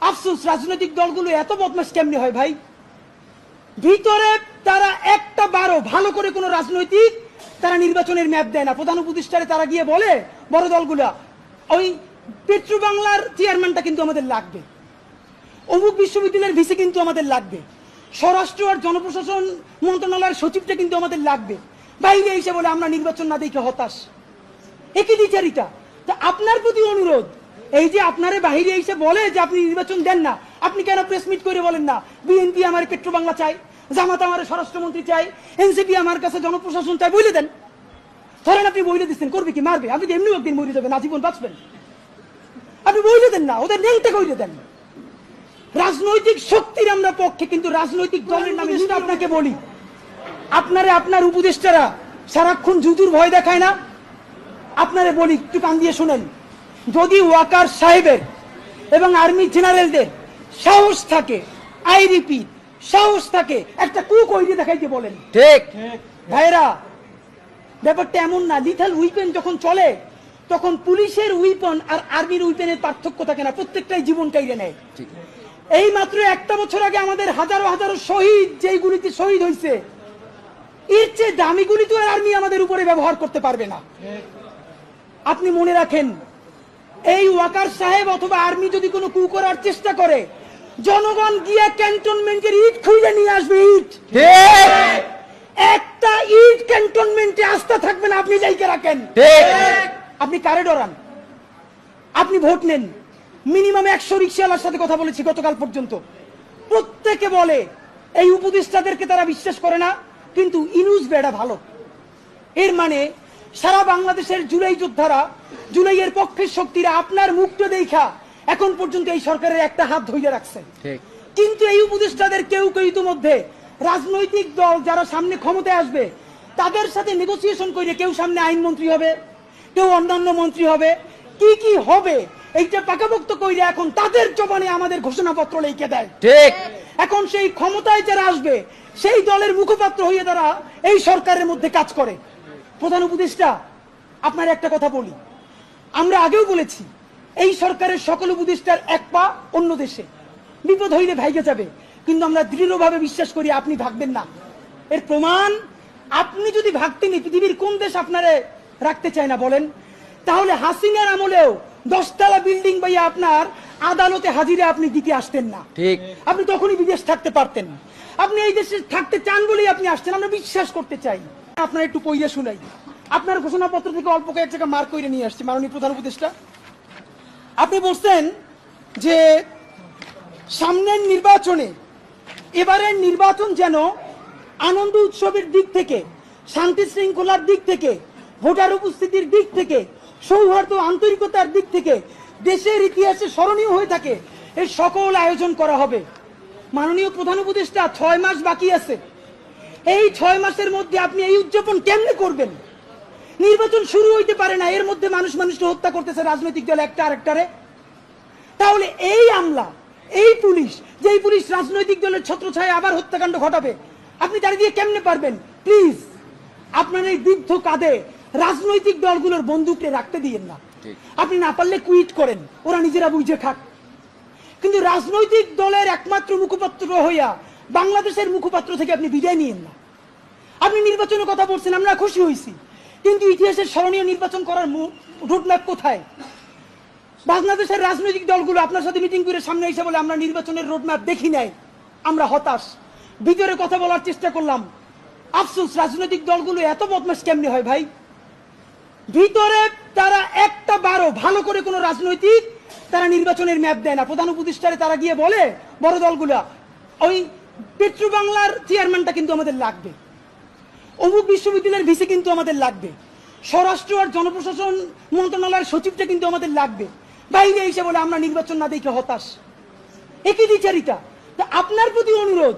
আফসোস রাজনৈতিক দলগুলো এত বদমাশ কেমনে হয় ভাই? ভিতরে তারা একটা বারো ভালো করে কোন রাজনৈতিক তারা নির্বাচনের ম্যাপ দেয় না। প্রধান উপদেষ্টারে তারা গিয়ে বলে বড় দলগুলা, ওই পেট্রো বাংলার চেয়ারম্যানটা কিন্তু আমাদের লাগবে, অমুক বিশ্ববিদ্যালয়ের ভিসি কিন্তু আমাদের লাগবে, স্বরাষ্ট্র আর জনপ্রশাসন মন্ত্রণালয়ের সচিবটা কিন্তু আমাদের লাগবে। বাইরে এসে বলে আমরা নির্বাচন না দেখে হতাশ। একই দ্বিচারিতা। তা আপনার প্রতি অনুরোধ, এই যে আপনারে বাহিরে এসে বলে যে আপনি নির্বাচন দেন না, আপনি কেন প্রেস মিট করে বলেন না বিএনপি আমার পেট্রো বাংলা চাই, জামাত আমার স্বরাষ্ট্রমন্ত্রী চাই, এনসিপি আমার কাছে জনপ্রশাসন চাই, বলে দেন। ধরেন আপনি বইলে দিচ্ছেন, করবে কি? মারবে। আপনি এমনি একদিন মরে যাবেন, আজীবন বাঁচবেন। আপনি বইলে দেন না, ওদের নেংটা কইলে দেন। রাজনৈতিক শক্তির আমরা পক্ষে, কিন্তু রাজনৈতিক দলের নামে আপনাকে বলি, আপনারে আপনার উপদেষ্টারা সারাক্ষণ জুজুর ভয় দেখায় না? আপনারে বলি, একটু কান দিয়ে শুনেন, যদি ওয়াকার সাহেবের এবং আর্মি জেনারেলদের সাহস থাকে, আই রিপিট সাহস থাকে, একটা কুক ওই দেখাইতে বলেন। ঠিক ভাইরা, ব্যাপারটা এমন না। লিথাল উইপেন যখন চলে তখন পুলিশের উইপন আর আর্মির উইপেনের পার্থক্য থাকে না, প্রত্যেকটাই জীবন কাইরে নেয়। এই মাত্র একটা বছর আগে আমাদের হাজারো হাজারো শহীদ যেই গুলিতে শহীদ হয়েছে, এর চেয়ে দামি গুলি তো আর আর্মি আমাদের উপরে ব্যবহার করতে পারবে না। আপনি মনে রাখেন, এই ওয়াকার সাহেব অথবা আর্মি যদি কোনো কু করার চেষ্টা করে, জনগণ গিয়া ক্যান্টনমেন্টের ইট খুঁজে নিয়ে আসবে। ইট, একটা ইট ক্যান্টনমেন্টে আস্থা থাকবে না, আপনি যাইকে রাখেন। আপনি কারে ডরান? আপনি ভোট নেন। মিনিমাম 100 রিক্সাওয়ালার সাথে কথা বলেছি গতকাল পর্যন্ত, প্রত্যেকে বলে এই উপদেষ্টাদেরকে তারা বিশ্বাস করে না, কিন্তু ইনুস বেড়া ভালো। এর মানে সারা বাংলাদেশের জুলাই যোদ্ধারা, জুলাইয়ের পক্ষের শক্তিরা আপনার মুক্ত দেখা এখন পর্যন্ত এই সরকারের একটা হাত ধরে রাখছে। কিন্তু এই উপদেষ্টাদের কেউ কেউ ইতিমধ্যে রাজনৈতিক দল যারা সামনে ক্ষমতায় আসবে তাদের সাথে নেগোসিয়েশন করে কেউ সামনে আইনমন্ত্রী হবে, কেউ অন্যান্য মন্ত্রী হবে, কি কি হবে এইটা পাকাপোক্ত কইরে এখন তাদের জবানে আমাদের ঘোষণাপত্র লিখে দেয়। ঠিক এখন সেই ক্ষমতায় যারা আসবে সেই দলের মুখপাত্র হয়ে তারা এই সরকারের মধ্যে কাজ করে। প্রধান উপদেষ্টা, আপনার একটা কথা বলি, আমরা আগেও বলেছি এই সরকারের সকল উপদেষ্টার এক পা অন্য দেশে, বিপদ হইলে ভাইগে যাবে, কিন্তু আমরা দৃঢ়ভাবে বিশ্বাস করি আপনি ভাগবেন না। এর প্রমাণ, আপনি যদি ভাগতেন, পৃথিবীর কোন দেশ আপনারে রাখতে চায় না বলেন? তাহলে হাসিনার আমলেও 10 তলা বিল্ডিং পাইয়া আপনার আদালতে হাজিরে আপনি দিতে আসতেন না। ঠিক, আপনি তখনই বিদেশ থাকতে পারতেন। আপনি এই দেশে থাকতে চান বলেই আপনি আসছেন, আমরা বিশ্বাস করতে চাই। আপনার একটু পইয়া শুনাই, আপনার ঘোষণাপত্র থেকে অল্প কয়েক জায়গা মার্ক করে নিয়ে আসছি। মাননীয় প্রধান উপদেষ্টা, আপনি বলছেন যে সামনের নির্বাচনে, এবারের নির্বাচন যেন আনন্দ উৎসবের দিক থেকে, শান্তি শৃঙ্খলার দিক থেকে, ভোটার উপস্থিতির দিক থেকে, সৌহার্দ্য আন্তরিকতার দিক থেকে দেশের ইতিহাসে স্মরণীয় হয়ে থাকে, এর সকল আয়োজন করা হবে। মাননীয় প্রধান উপদেষ্টা, 6 মাস বাকি আছে। এই 6 মাসের মধ্যে আপনি এই উদযাপন কেমনে করবেন? নির্বাচন শুরু হইতে পারে না, এর মধ্যে মানুষকে হত্যা করতেছে রাজনৈতিক দল একটা আরেকটারে। তাহলে এই আমলা, এই পুলিশ, যেই পুলিশ রাজনৈতিক দলের ছত্রছায়া আবার হত্যাকাণ্ড ঘটাবে, আপনি তার দিয়ে কেমনে পারবেন? প্লিজ আপনার এই বৃদ্ধ কাঁধে রাজনৈতিক দলগুলোর বন্দুককে রাখতে দিয়েন না। আপনি না পারলে কুইট করেন, ওরা নিজেরা বুঝে খাক। কিন্তু রাজনৈতিক দলের একমাত্র মুখপাত্র হইয়া বাংলাদেশের মুখপাত্র থেকে আপনি বিদায় নিয়েন না। আপনি নির্বাচনের কথা বলছেন, আমরা খুশি হয়েছি, কিন্তু ইতিহাসের স্মরণীয় নির্বাচন করার রোডম্যাপ কোথায়? বাংলাদেশের রাজনৈতিক দলগুলো আপনার সাথে মিটিং করে সামনে এসে বলে আমরা নির্বাচনের রোডম্যাপ দেখি নাই, আমরা হতাশ। ভিতরে কথা বলার চেষ্টা করলাম, আফসোস রাজনৈতিক দলগুলো এত বদমাশ কেমনে হয় ভাই? ভিতরে তারা একটা বারো ভালো করে কোন রাজনৈতিক তারা নির্বাচনের ম্যাপ দেয় না। প্রধান উপদেষ্টারে তারা গিয়ে বলে বড় দলগুলা, ওই পেট্রো বাংলার চেয়ারম্যানটা কিন্তু আমাদের লাগবে, অমুক বিশ্ববিদ্যালয়ের ভিসি কিন্তু আমাদের লাগবে, স্বরাষ্ট্র আর জনপ্রশাসন মন্ত্রণালয়ের সচিবটা কিন্তু আমাদের লাগবে। বাইরে এসে বলে আমরা নির্বাচন না দেখে হতাশ। একই দ্বিচারিতা। আপনার প্রতি অনুরোধ,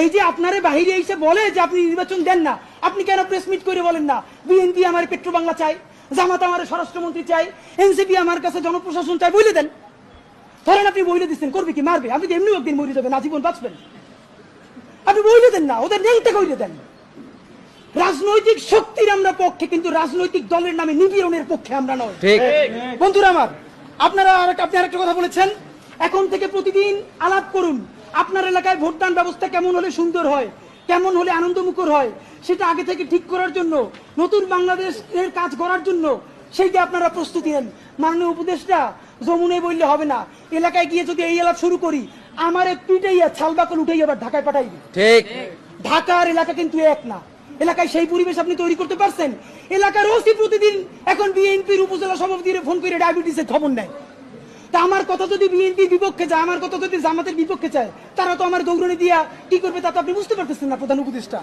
এই যে আপনারে বাহিরে এসে বলে যে আপনি নির্বাচন দেন না, আপনি কেন প্রেস মিট করে বলেন না বিএনপি আমার পেট্রো বাংলা চাই, জামাত আমার স্বরাষ্ট্রমন্ত্রী চাই, এনসিপি আমার কাছে জনপ্রশাসন চাই, বলে দেন। ধরেন আপনি বইলে দিচ্ছেন, করবে কি? মারবে। আপনি এমনি একদিন মরে যাবেন, আজীবন বাঁচবেন। আপনি বইলে দেন না, ওদের নেংটা কইলে দেন। রাজনৈতিক শক্তির আমরা পক্ষে, কিন্তু রাজনৈতিক দলের নামে নিপীড়নের পক্ষে আমরা নয়। বন্ধুরা আমার, আপনি আরেকটা কথা বলেছেন এখন থেকে প্রতিদিন আলাপ করুন আপনার এলাকায় ভোটদান ব্যবস্থা কেমন হলে সুন্দর হয়, কেমন হলে আনন্দমুখর হয়, সেটা আগে থেকে ঠিক করার জন্য, নতুন বাংলাদেশের কাজ করার জন্য সেইটা আপনারা প্রস্তুতি নেন। মাননীয় উপদেষ্টা যমুনে বললে হবে না, এলাকায় গিয়ে যদি এই এলাক শুরু করি আমার পিটাইয়া ছালবাকল উঠেই আবার ঢাকায় পাঠাইবে। ঠিক, ঢাকার এলাকা কিন্তু এক না, এলাকায় সেই পরিবেশ আপনি তৈরি করতে পারছেন? এলাকার ওসি প্রতিদিন এখন বিএনপির উপজেলা সভাপতির ফোন করে ডায়াবেটিসের খবর নেয়। তা আমার কথা যদি বিএনপির বিপক্ষে যায়, আমার কথা যদি জামাতের বিপক্ষে চায়, তারা তো আমার দৌড়নি দিয়া কি করবে তা তো আপনি বুঝতে পারতেছেন না। প্রধান উপদেষ্টা,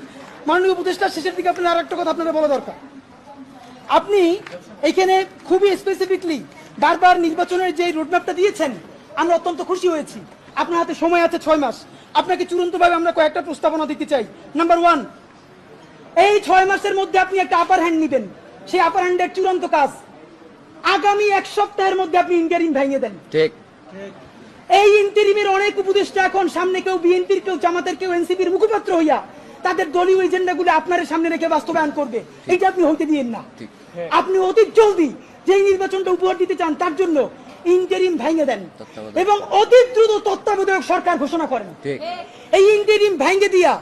মাননীয় উপদেষ্টা, শেষের দিকে আপনার আর একটা কথা আপনারা বলা দরকার। আপনি এখানে খুবই স্পেসিফিকলি বারবার নির্বাচনের যে রোডম্যাপটা দিয়েছেন, আমরা অত্যন্ত খুশি হয়েছি। আপনার হাতে সময় আছে 6 মাস। আপনাকে চূড়ান্তভাবে আমরা কয়েকটা প্রস্তাবনা দিতে চাই। নাম্বার 1, এই 6 মাসের মধ্যে আপনি একটা আপার হ্যান্ড নেবেন। সেই আপার হ্যান্ডের চূড়ান্ত কাজ আগামী 1 সপ্তাহের মধ্যে আপনি ইন্টারিম ভেঙে দেন। ঠিক, এই ইন্টারিমের অনেক উপদেষ্টা এখন সামনে কেউ বিএনপির, কেউ জামাতের, কেউ এনসিপির মুখপাত্র হইয়া তাদের দলীয় এজেন্ডাগুলো আপনার সামনে রেখে বাস্তবায়ন করবে। এইটা আপনি হইতে দিয়েন না। আপনি অতি জলদি যেই নির্বাচনটা উপহার দিতে চান তার জন্য ইন্টারিম ভেঙে দেন এবং অতি দ্রুত তত্ত্বাবধায়ক সরকার ঘোষণা করেন। এই ইন্টারিম ভেঙে দিয়া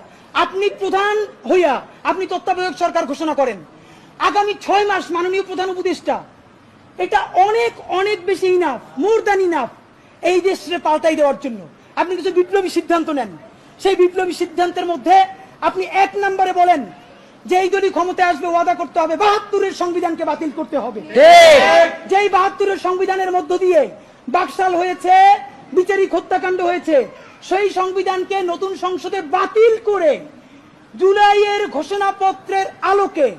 আপনি প্রধান হইয়া আপনি তত্ত্বাবধায়ক সরকার ঘোষণা করেন। আগামী 6 মাস মাননীয় প্রধান উপদেষ্টা, এটা অনেক অনেক বেশি ইনাফ, মোর দ্যান ইনাফ এই দেশে পাল্টাই দেওয়ার জন্য। আপনি কিছু বিপ্লবী সিদ্ধান্ত নেন। সেই বিপ্লবী সিদ্ধান্তের মধ্যে আপনি 1 নম্বরে বলেন যে এই দলই ক্ষমতায় আসবে ওয়াদা করতে হবে 72-এর সংবিধানকে বাতিল করতে হবে। যেই 72-এর সংবিধানের মধ্য দিয়ে বাকশাল হয়েছে, বিচারিক হত্যাকাণ্ড হয়েছে, সেই সংবিধানকে নতুন সংসদে বাতিল করে জুলাইয়ের ঘোষণাপত্রের আলোকে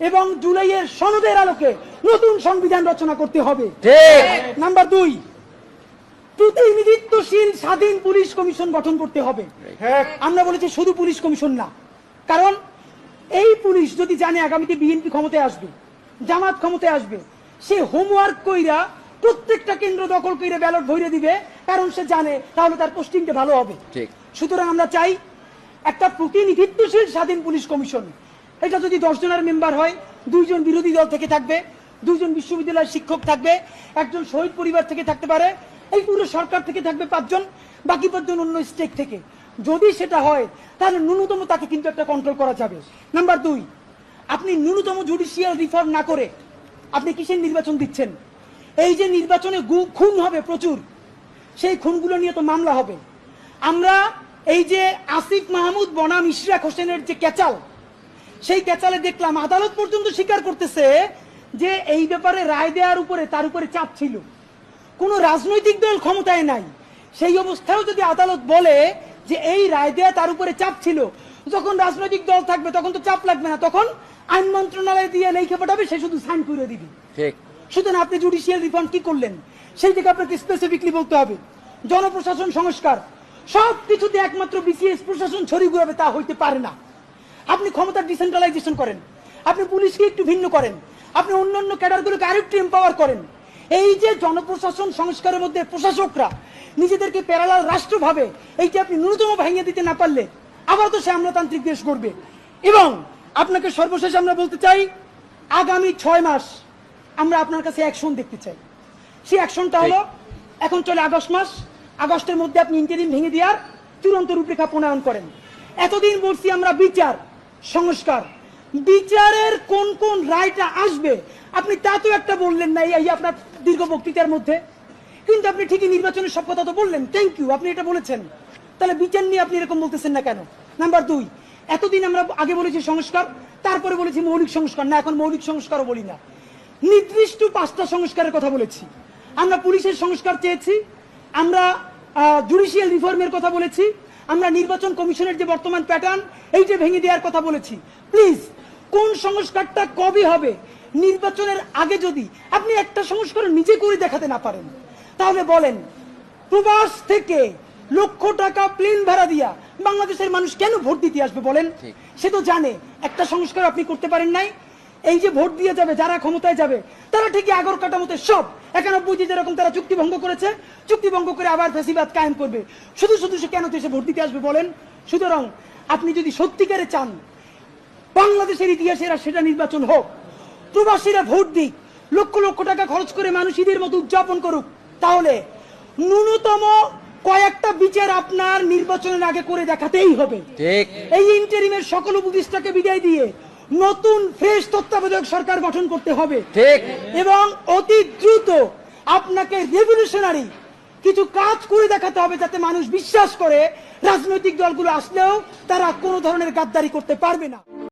এবং জুলাইয়ের সনদের আলোকে নতুন সংবিধান রচনা করতে হবে। নাম্বার 2, প্রতিনিধিত্বশীল স্বাধীন পুলিশ কমিশন গঠন করতে হবে। আমরা বলেছি শুধু পুলিশ কমিশন না, কারণ এই পুলিশ যদি জানে আগামীতে বিএনপি ক্ষমতায় আসবে, জামাত ক্ষমতায় আসবে, সে হোমওয়ার্ক কইরা প্রত্যেকটা কেন্দ্র দখল করে ব্যালট ভরে দিবে, কারণ সে জানে তাহলে তার পোস্টিংটা ভালো হবে। সুতরাং আমরা চাই একটা প্রতিনিধিত্বশীল স্বাধীন পুলিশ কমিশন। এটা যদি 10 জনের মেম্বার হয়, 2 জন বিরোধী দল থেকে থাকবে, 2 জন বিশ্ববিদ্যালয়ের শিক্ষক থাকবে, 1 জন শহীদ পরিবার থেকে থাকতে পারে, এই পুরো সরকার থেকে থাকবে 5 জন, বাকি 5 জন অন্য স্টেক থেকে। যদি সেটা হয় তাহলে ন্যূনতম তাকে কিন্তু একটা কন্ট্রোল করা যাবে। নাম্বার 2, আপনি ন্যূনতম জুডিশিয়াল রিফর্ম না করে আপনি কিসের নির্বাচন দিচ্ছেন? এই যে নির্বাচনে খুন হবে প্রচুর, সেই খুনগুলো নিয়ে তো মামলা হবে। আমরা এই যে আসিফ মাহমুদ বনাম ইশরাক হোসেনের যে ক্যাচাল, সেই ক্যাচালে দেখলাম আদালত পর্যন্ত স্বীকার করতেছে যে এই ব্যাপারে রায় দেওয়ার উপরে তার উপরে চাপ ছিল। কোন রাজনৈতিক দল ক্ষমতায় নাই, সেই অবস্থায়ও যদি আদালত বলে যে এই রায় দেয়া তার উপরে চাপ ছিল, যখন রাজনৈতিক দল থাকবে তখন তো চাপ লাগবে না, তখন আইন মন্ত্রণালয় দিয়ে লেখা পাঠাবে, সে শুধু সাইন করে দিবে। সুতরাং আপনি জুডিশিয়াল রিফর্ম কি করলেন সেই থেকে আপনাকে স্পেসিফিকলি বলতে হবে। জনপ্রশাসন সংস্কার, সবকিছুতে একমাত্র বিসিএস প্রশাসন ছড়িয়ে ঘুরাবে তা হইতে পারে না। আপনি ক্ষমতার ডিসেন্ট্রালাইজেশন করেন, আপনি পুলিশকে একটু ভিন্ন করেন, আপনি অন্যান্য ক্যাডারগুলোকে আরেকটু এম্পাওয়ার করেন। এই যে জনপ্রশাসন সংস্কারের মধ্যে প্রশাসকরা নিজেদেরকে প্যারালাল রাষ্ট্র ভাবে, এইটা আপনি ন্যূনতম ভাঙিয়ে দিতে না পারলে আবার তো সে আমলাতান্ত্রিক দেশ করবে। এবং আপনাকে সর্বশেষ আমরা বলতে চাই, আগামী 6 মাস আমরা আপনার কাছে অ্যাকশন দেখতে চাই। সেই অ্যাকশনটা হলো, এখন চলে আগস্ট মাস, আগস্টের মধ্যে আপনি ইন্টারিম ভেঙে দেওয়ার চূড়ান্ত রূপরেখা প্রণয়ন করেন। এতদিন বলছি আমরা বিচার সংস্কার, বিচারের কোন কোন রায়টা আসবে আপনি তা তো একটা বললেন না এই আপনার দীর্ঘ বক্তৃতার মধ্যে, কিন্তু আপনি ঠিকই নির্বাচনের সব কথা তো বললেন। থ্যাংক ইউ, আপনি এটা বলেছেন। তাহলে বিচার নিয়ে আপনি এরকম বলতেছেন না কেন? নাম্বার 2, এতদিন আমরা আগে বলেছি সংস্কার, তারপরে বলেছি মৌলিক সংস্কার, না এখন মৌলিক সংস্কারও বলি না, নির্দিষ্ট 5টা সংস্কারের কথা বলেছি। আমরা পুলিশের সংস্কার চেয়েছি, আমরা জুডিশিয়াল রিফর্মের কথা বলেছি, আমরা নির্বাচন কমিশনের যে বর্তমান প্যাটার্ন এইটা ভেঙে দেওয়ার কথা বলেছি। প্লিজ, কোন সংস্কারটা কবে হবে? নির্বাচনের আগে যদি আপনি একটা সংস্কার নিজে করে দেখাতে না পারেন তাহলে বলেন, প্রবাস থেকে লক্ষ টাকা প্লেন ভাড়া দিয়া বাংলাদেশের মানুষ কেন ভোট দিতে আসবে বলেন? সে তো জানে একটা সংস্কার আপনি করতে পারেন নাই। এই যে ভোট দিয়ে যাবে যারা ক্ষমতায় যাবে, তারা ঠিকই আগর কাটামতে সব 91 যেরকম তারা চুক্তি ভঙ্গ করেছে, চুক্তি ভঙ্গ করে আবার ফ্যাসিবাদ কায়েম করবে। শুধু শুধু সে কেন দেশে ভোট দিতে আসবে বলেন? সুতরাং আপনি যদি সত্যিকারে চান বাংলাদেশের ইতিহাসের সেটা নির্বাচন হোক, প্রবাসীরা ভোট দিক, লক্ষ লক্ষ টাকা খরচ করে মানুষ ঈদের মতো উদযাপন করুক, তাহলে ন্যূনতম কয়েকটা বিচার আপনার নির্বাচনের আগে করে দেখাতেই হবে। ঠিক। এই ইন্টারিমের সকল উপদেষ্টাকে বিদায় দিয়ে নতুন ফ্রেশ তত্ত্বাবধায়ক সরকার গঠন করতে হবে। ঠিক। এবং অতি দ্রুত আপনাকে রেভলিউশনারি কিছু কাজ করে দেখাতে হবে, যাতে মানুষ বিশ্বাস করে রাজনৈতিক দলগুলো আসলেও তারা কোনো ধরনের গাদ্দারি করতে পারবে না।